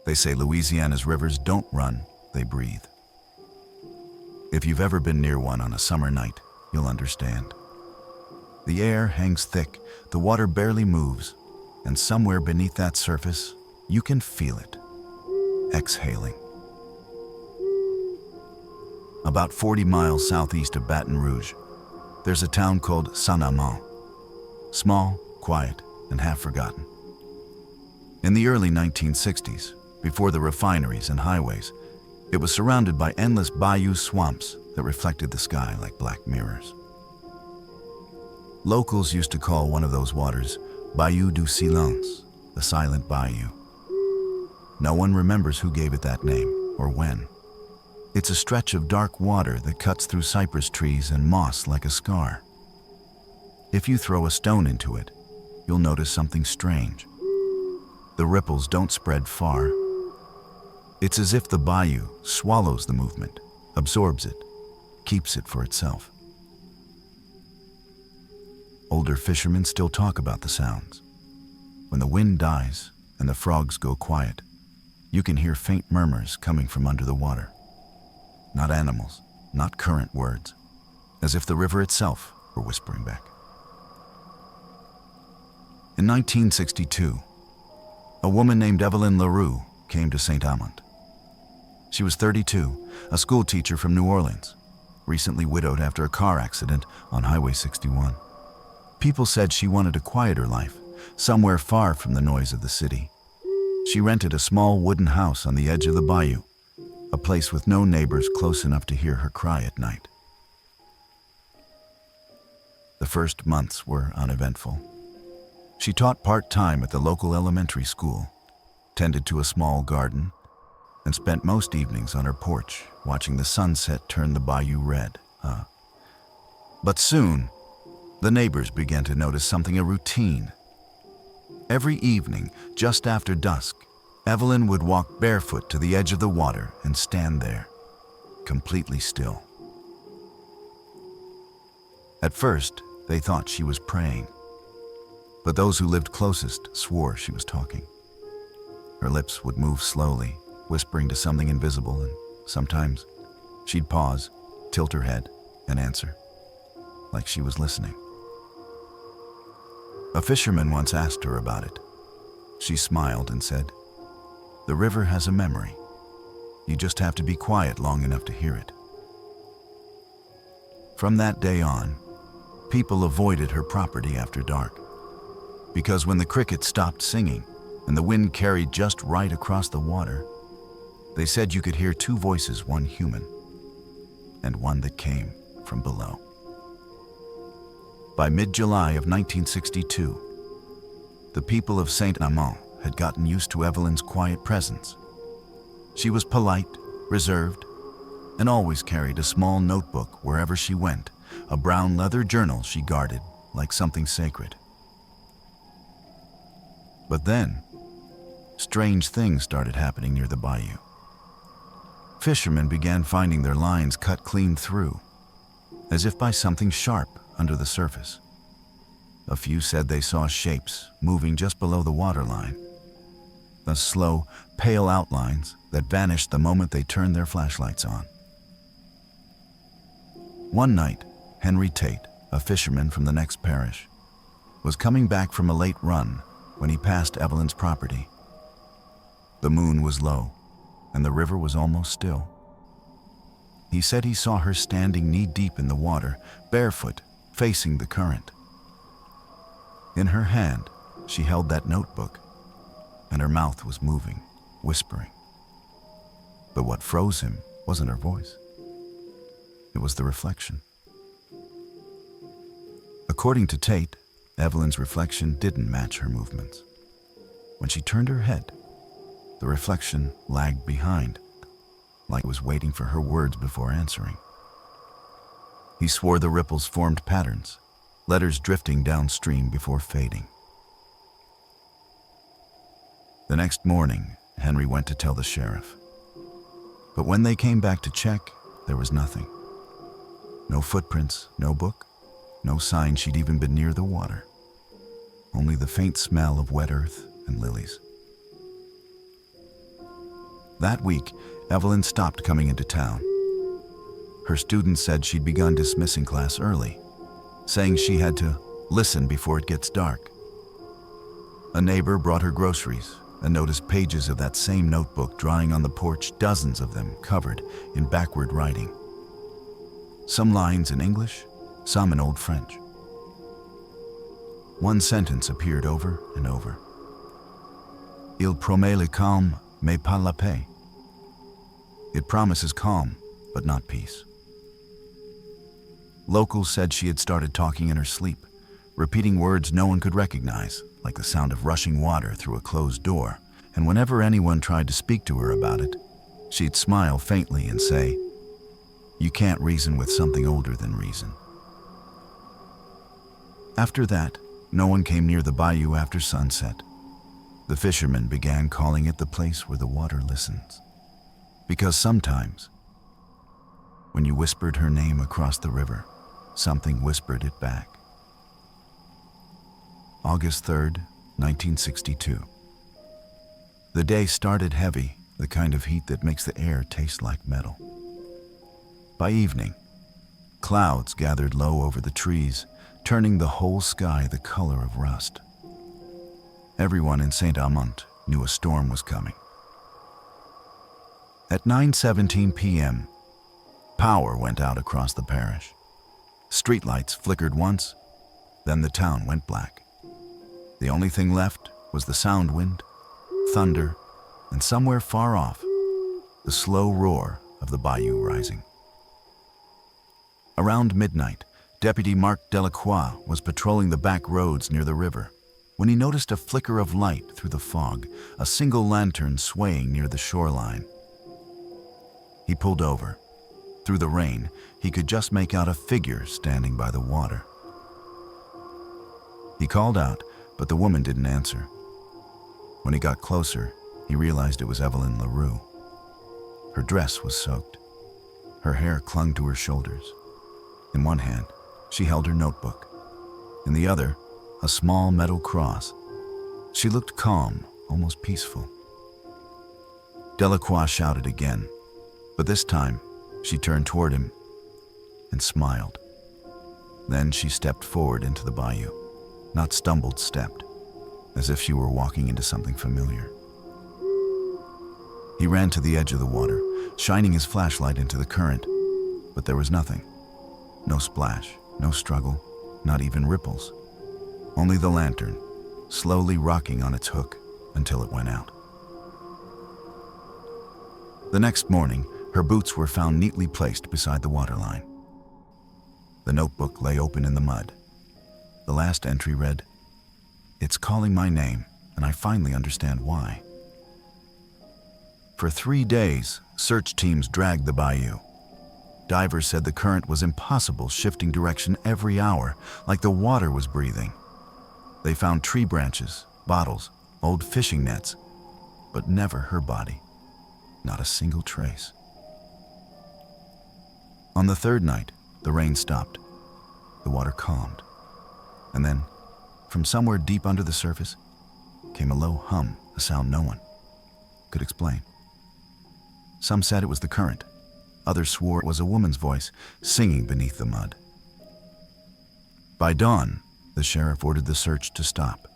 They say Louisiana's rivers don't run, they breathe. If you've ever been near one on a summer night, you'll understand. The air hangs thick, the water barely moves, and somewhere beneath that surface, you can feel it, exhaling. About 40 miles southeast of Baton Rouge, there's a town called Saint-Amand. Small, quiet, and half forgotten. In the early 1960s, before the refineries and highways, it was surrounded by endless bayou swamps that reflected the sky like black mirrors. Locals used to call one of those waters Bayou du Silence, the silent bayou. No one remembers who gave it that name or when. It's a stretch of dark water that cuts through cypress trees and moss like a scar. If you throw a stone into it, you'll notice something strange. The ripples don't spread far. It's as if the bayou swallows the movement, absorbs it, keeps it for itself. Older fishermen still talk about the sounds. When the wind dies and the frogs go quiet, you can hear faint murmurs coming from under the water. Not animals, not current words, as if the river itself were whispering back. In 1962, a woman named Evelyn LaRue came to Saint-Amand. She was 32, a school teacher from New Orleans, recently widowed after a car accident on Highway 61. People said she wanted a quieter life, somewhere far from the noise of the city. She rented a small wooden house on the edge of the bayou, a place with no neighbors close enough to hear her cry at night. The first months were uneventful. She taught part-time at the local elementary school, tended to a small garden, and spent most evenings on her porch watching the sunset turn the bayou red. But soon, the neighbors began to notice something a routine. Every evening, just after dusk, Evelyn would walk barefoot to the edge of the water and stand there, completely still. At first, they thought she was praying, but those who lived closest swore she was talking. Her lips would move slowly, whispering to something invisible, and sometimes she'd pause, tilt her head, and answer, like she was listening. A fisherman once asked her about it. She smiled and said, "The river has a memory. You just have to be quiet long enough to hear it." From that day on, people avoided her property after dark, because when the crickets stopped singing and the wind carried just right across the water, they said you could hear two voices, one human and one that came from below. By mid-July of 1962, the people of Saint-Amand had gotten used to Evelyn's quiet presence. She was polite, reserved, and always carried a small notebook wherever she went, a brown leather journal she guarded like something sacred. But then, strange things started happening near the bayou. Fishermen began finding their lines cut clean through, as if by something sharp under the surface. A few said they saw shapes moving just below the waterline, the slow, pale outlines that vanished the moment they turned their flashlights on. One night, Henry Tate, a fisherman from the next parish, was coming back from a late run when he passed Evelyn's property. The moon was low, and the river was almost still. He said he saw her standing knee-deep in the water, barefoot, facing the current. In her hand, she held that notebook, and her mouth was moving, whispering. But what froze him wasn't her voice. It was the reflection. According to Tate, Evelyn's reflection didn't match her movements. When she turned her head, the reflection lagged behind, like it was waiting for her words before answering. He swore the ripples formed patterns, letters drifting downstream before fading. The next morning, Henry went to tell the sheriff. But when they came back to check, there was nothing. No footprints, no book, no sign she'd even been near the water. Only the faint smell of wet earth and lilies. That week, Evelyn stopped coming into town. Her students said she'd begun dismissing class early, saying she had to listen before it gets dark. A neighbor brought her groceries and noticed pages of that same notebook drying on the porch, dozens of them covered in backward writing. Some lines in English, some in Old French. One sentence appeared over and over. Il promet le calme, mais pas la paix. It promises calm, but not peace. Locals said she had started talking in her sleep, repeating words no one could recognize, like the sound of rushing water through a closed door, and whenever anyone tried to speak to her about it, she'd smile faintly and say, "You can't reason with something older than reason." After that, no one came near the bayou after sunset. The fishermen began calling it the place where the water listens, because sometimes, when you whispered her name across the river, something whispered it back. August 3rd, 1962. The day started heavy, the kind of heat that makes the air taste like metal. By evening, clouds gathered low over the trees, turning the whole sky the color of rust. Everyone in Saint Amant knew a storm was coming. At 9:17 p.m., power went out across the parish. Streetlights flickered once, then the town went black. The only thing left was the sound wind, thunder, and somewhere far off, the slow roar of the bayou rising. Around midnight, Deputy Marc Delacroix was patrolling the back roads near the river when he noticed a flicker of light through the fog, a single lantern swaying near the shoreline. He pulled over. Through the rain, he could just make out a figure standing by the water. He called out, but the woman didn't answer. When he got closer, he realized it was Evelyn LaRue. Her dress was soaked. Her hair clung to her shoulders. In one hand, she held her notebook. In the other, a small metal cross. She looked calm, almost peaceful. Delacroix shouted again, but this time, she turned toward him and smiled. Then she stepped forward into the bayou, not stumbled, stepped, as if she were walking into something familiar. He ran to the edge of the water, shining his flashlight into the current, but there was nothing. No splash, no struggle, not even ripples. Only the lantern, slowly rocking on its hook until it went out. The next morning, her boots were found neatly placed beside the waterline. The notebook lay open in the mud. The last entry read, "It's calling my name, and I finally understand why." For 3 days, search teams dragged the bayou. Divers said the current was impossible, shifting direction every hour, like the water was breathing. They found tree branches, bottles, old fishing nets, but never her body. Not a single trace. On the third night, the rain stopped. The water calmed. And then, from somewhere deep under the surface, came a low hum, a sound no one could explain. Some said it was the current. Others swore it was a woman's voice singing beneath the mud. By dawn, the sheriff ordered the search to stop.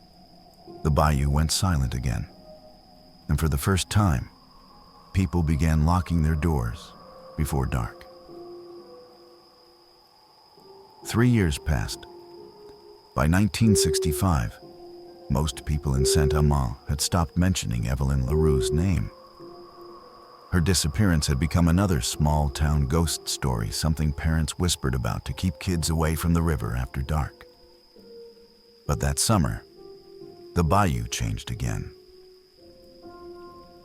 The bayou went silent again. And for the first time, people began locking their doors before dark. 3 years passed. By 1965, most people in Saint-Amand had stopped mentioning Evelyn LaRue's name. Her disappearance had become another small-town ghost story, something parents whispered about to keep kids away from the river after dark. But that summer, the bayou changed again.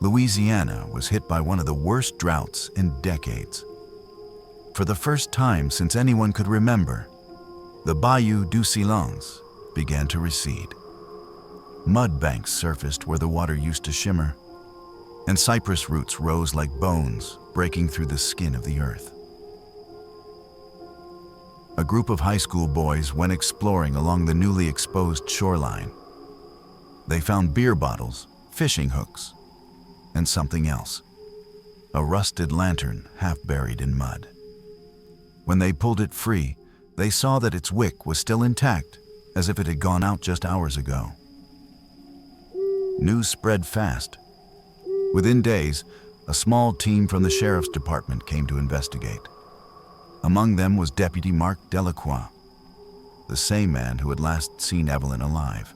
Louisiana was hit by one of the worst droughts in decades. For the first time since anyone could remember, the Bayou du Silence began to recede. Mud banks surfaced where the water used to shimmer, and cypress roots rose like bones, breaking through the skin of the earth. A group of high school boys went exploring along the newly exposed shoreline. They found beer bottles, fishing hooks, and something else. a rusted lantern half buried in mud. When they pulled it free, they saw that its wick was still intact, as if it had gone out just hours ago. News spread fast. Within days, a small team from the sheriff's department came to investigate. Among them was Deputy Mark Delacroix, the same man who had last seen Evelyn alive.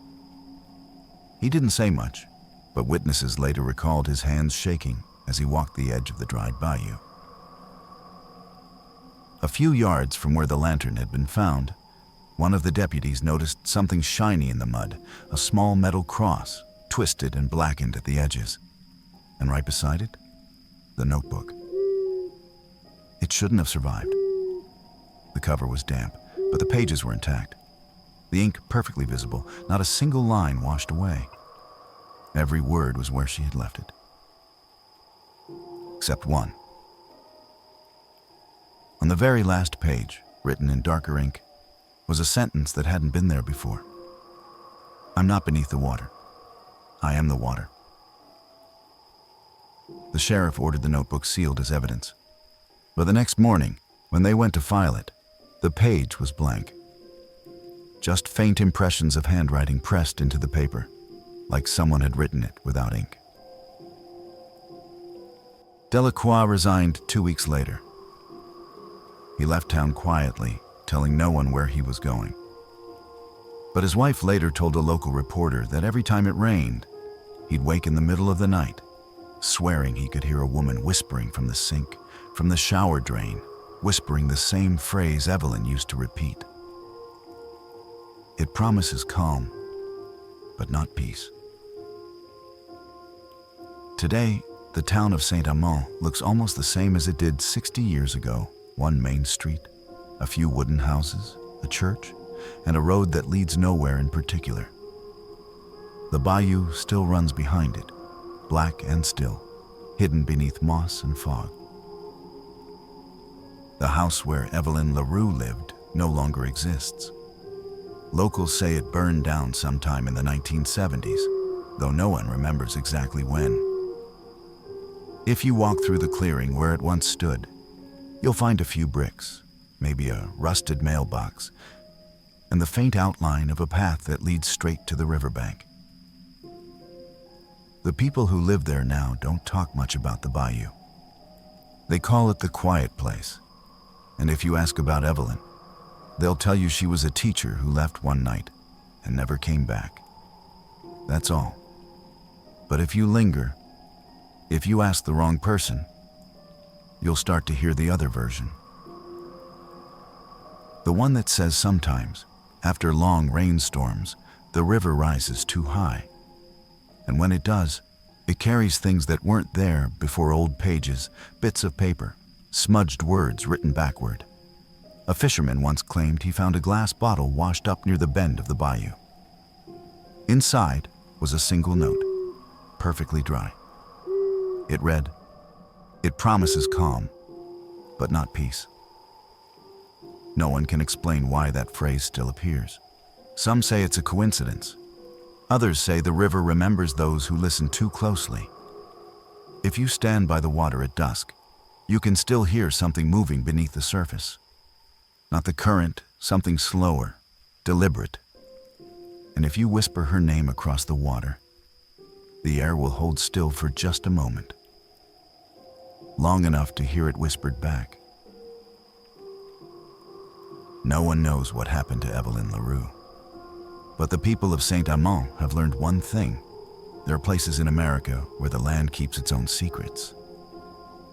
He didn't say much, but witnesses later recalled his hands shaking as he walked the edge of the dried bayou. A few yards from where the lantern had been found, one of the deputies noticed something shiny in the mud, a small metal cross, twisted and blackened at the edges. And right beside it, the notebook. It shouldn't have survived. The cover was damp, but the pages were intact. The ink perfectly visible, not a single line washed away. Every word was where she had left it. Except one. On the very last page, written in darker ink, was a sentence that hadn't been there before. "I'm not beneath the water. I am the water." The sheriff ordered the notebook sealed as evidence. But the next morning, when they went to file it, the page was blank. Just faint impressions of handwriting pressed into the paper, like someone had written it without ink. Delacroix resigned 2 weeks later. He left town quietly, telling no one where he was going. But his wife later told a local reporter that every time it rained, he'd wake in the middle of the night, swearing he could hear a woman whispering from the sink, from the shower drain, whispering the same phrase Evelyn used to repeat. It promises calm, but not peace. Today, the town of Saint-Amand looks almost the same as it did 60 years ago. One main street, a few wooden houses, a church, and a road that leads nowhere in particular. The bayou still runs behind it, black and still, hidden beneath moss and fog. The house where Evelyn LaRue lived no longer exists. Locals say it burned down sometime in the 1970s, though no one remembers exactly when. If you walk through the clearing where it once stood, you'll find a few bricks, maybe a rusted mailbox, and the faint outline of a path that leads straight to the riverbank. The people who live there now don't talk much about the bayou. They call it the quiet place, and if you ask about Evelyn, they'll tell you she was a teacher who left one night and never came back. That's all. But if you linger, if you ask the wrong person, you'll start to hear the other version. The one that says sometimes, after long rainstorms, the river rises too high. And when it does, it carries things that weren't there before: old pages, bits of paper, smudged words written backward. A fisherman once claimed he found a glass bottle washed up near the bend of the bayou. Inside was a single note, perfectly dry. It read, "It promises calm, but not peace." No one can explain why that phrase still appears. Some say it's a coincidence. Others say the river remembers those who listen too closely. If you stand by the water at dusk, you can still hear something moving beneath the surface. Not the current, something slower, deliberate. And if you whisper her name across the water, the air will hold still for just a moment, long enough to hear it whispered back. No one knows what happened to Evelyn LaRue. But the people of Saint-Amand have learned one thing. There are places in America where the land keeps its own secrets.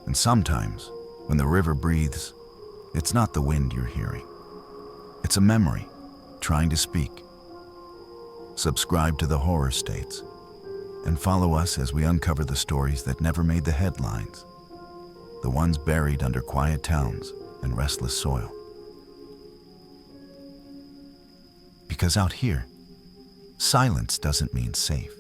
And sometimes, when the river breathes, it's not the wind you're hearing. It's a memory, trying to speak. Subscribe to the Horror States, and follow us as we uncover the stories that never made the headlines, the ones buried under quiet towns and restless soil. Because out here, silence doesn't mean safe.